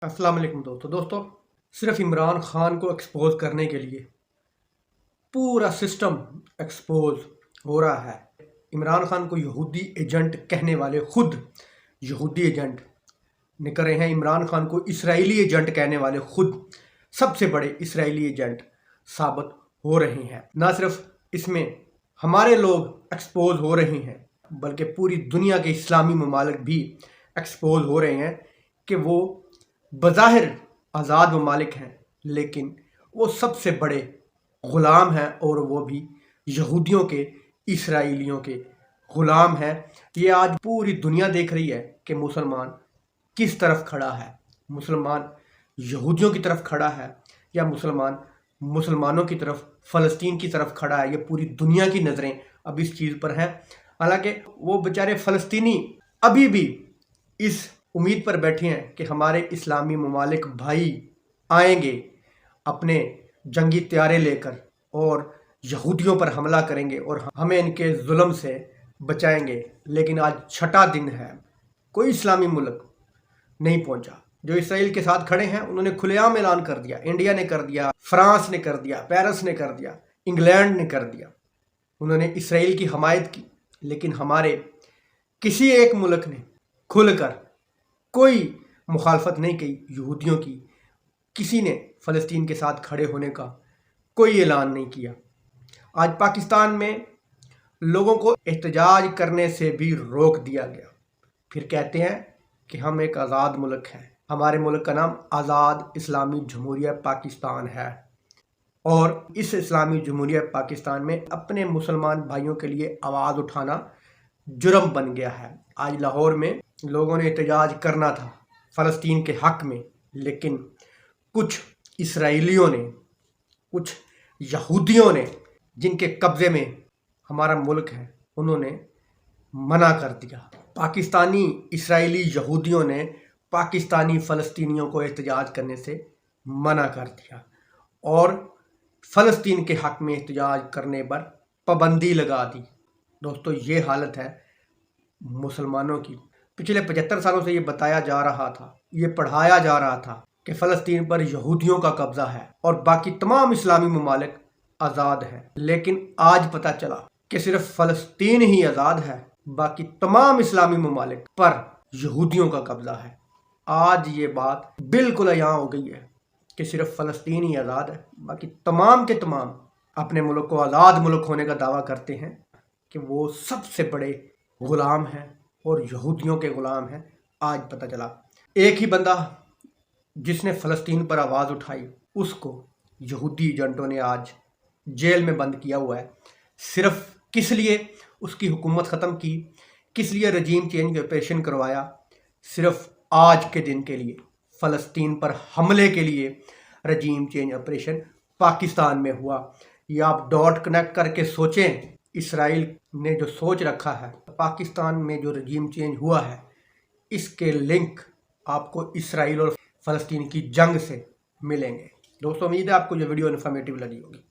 السلام علیکم دوستو صرف عمران خان کو ایکسپوز کرنے کے لیے پورا سسٹم ایکسپوز ہو رہا ہے۔ عمران خان کو یہودی ایجنٹ کہنے والے خود یہودی ایجنٹ نکل رہے ہیں، عمران خان کو اسرائیلی ایجنٹ کہنے والے خود سب سے بڑے اسرائیلی ایجنٹ ثابت ہو رہے ہیں۔ نہ صرف اس میں ہمارے لوگ ایکسپوز ہو رہے ہیں بلکہ پوری دنیا کے اسلامی ممالک بھی ایکسپوز ہو رہے ہیں کہ وہ بظاہر آزاد ممالک ہیں لیکن وہ سب سے بڑے غلام ہیں، اور وہ بھی یہودیوں کے، اسرائیلیوں کے غلام ہیں۔ یہ آج پوری دنیا دیکھ رہی ہے کہ مسلمان کس طرف کھڑا ہے، مسلمان یہودیوں کی طرف کھڑا ہے یا مسلمانوں کی طرف، فلسطین کی طرف کھڑا ہے۔ یہ پوری دنیا کی نظریں اب اس چیز پر ہیں، حالانکہ وہ بیچارے فلسطینی ابھی بھی اس امید پر بیٹھے ہیں کہ ہمارے اسلامی ممالک بھائی آئیں گے اپنے جنگی طیارے لے کر اور یہودیوں پر حملہ کریں گے اور ہمیں ان کے ظلم سے بچائیں گے۔ لیکن آج چھٹا دن ہے، کوئی اسلامی ملک نہیں پہنچا۔ جو اسرائیل کے ساتھ کھڑے ہیں انہوں نے کھلے عام اعلان کر دیا، انڈیا نے کر دیا، فرانس نے کر دیا، پیرس نے کر دیا، انگلینڈ نے کر دیا، انہوں نے اسرائیل کی حمایت کی۔ لیکن ہمارے کسی ایک ملک نے کھل کر کوئی مخالفت نہیں کی یہودیوں کی، کسی نے فلسطین کے ساتھ کھڑے ہونے کا کوئی اعلان نہیں کیا۔ آج پاکستان میں لوگوں کو احتجاج کرنے سے بھی روک دیا گیا، پھر کہتے ہیں کہ ہم ایک آزاد ملک ہیں۔ ہمارے ملک کا نام آزاد اسلامی جمہوریہ پاکستان ہے، اور اس اسلامی جمہوریہ پاکستان میں اپنے مسلمان بھائیوں کے لیے آواز اٹھانا جرم بن گیا ہے۔ آج لاہور میں لوگوں نے احتجاج کرنا تھا فلسطین کے حق میں، لیکن کچھ اسرائیلیوں نے، کچھ یہودیوں نے جن کے قبضے میں ہمارا ملک ہے، انہوں نے منع کر دیا۔ پاکستانی اسرائیلی یہودیوں نے پاکستانی فلسطینیوں کو احتجاج کرنے سے منع کر دیا اور فلسطین کے حق میں احتجاج کرنے پر پابندی لگا دی۔ دوستو، یہ حالت ہے مسلمانوں کی۔ پچھلے 75 سالوں سے یہ بتایا جا رہا تھا، یہ پڑھایا جا رہا تھا کہ فلسطین پر یہودیوں کا قبضہ ہے اور باقی تمام اسلامی ممالک آزاد ہیں، لیکن آج پتہ چلا کہ صرف فلسطین ہی آزاد ہے، باقی تمام اسلامی ممالک پر یہودیوں کا قبضہ ہے۔ آج یہ بات بالکل عیاں ہو گئی ہے کہ صرف فلسطین ہی آزاد ہے، باقی تمام کے تمام اپنے ملک کو آزاد ملک ہونے کا دعویٰ کرتے ہیں کہ وہ سب سے بڑے غلام ہیں اور یہودیوں کے غلام ہیں۔ آج پتہ چلا ایک ہی بندہ جس نے فلسطین پر آواز اٹھائی، اس کو یہودی ایجنٹوں نے آج جیل میں بند کیا ہوا ہے۔ صرف کس لیے اس کی حکومت ختم کی، کس لیے رجیم چینج آپریشن کروایا؟ صرف آج کے دن کے لیے، فلسطین پر حملے کے لیے رجیم چینج آپریشن پاکستان میں ہوا۔ یہ آپ ڈاٹ کنیکٹ کر کے سوچیں، اسرائیل نے جو سوچ رکھا ہے، پاکستان میں جو رجیم چینج ہوا ہے، اس کے لنک آپ کو اسرائیل اور فلسطین کی جنگ سے ملیں گے۔ دوستو، امید ہے آپ کو یہ ویڈیو انفارمیٹیو لگی ہوگی۔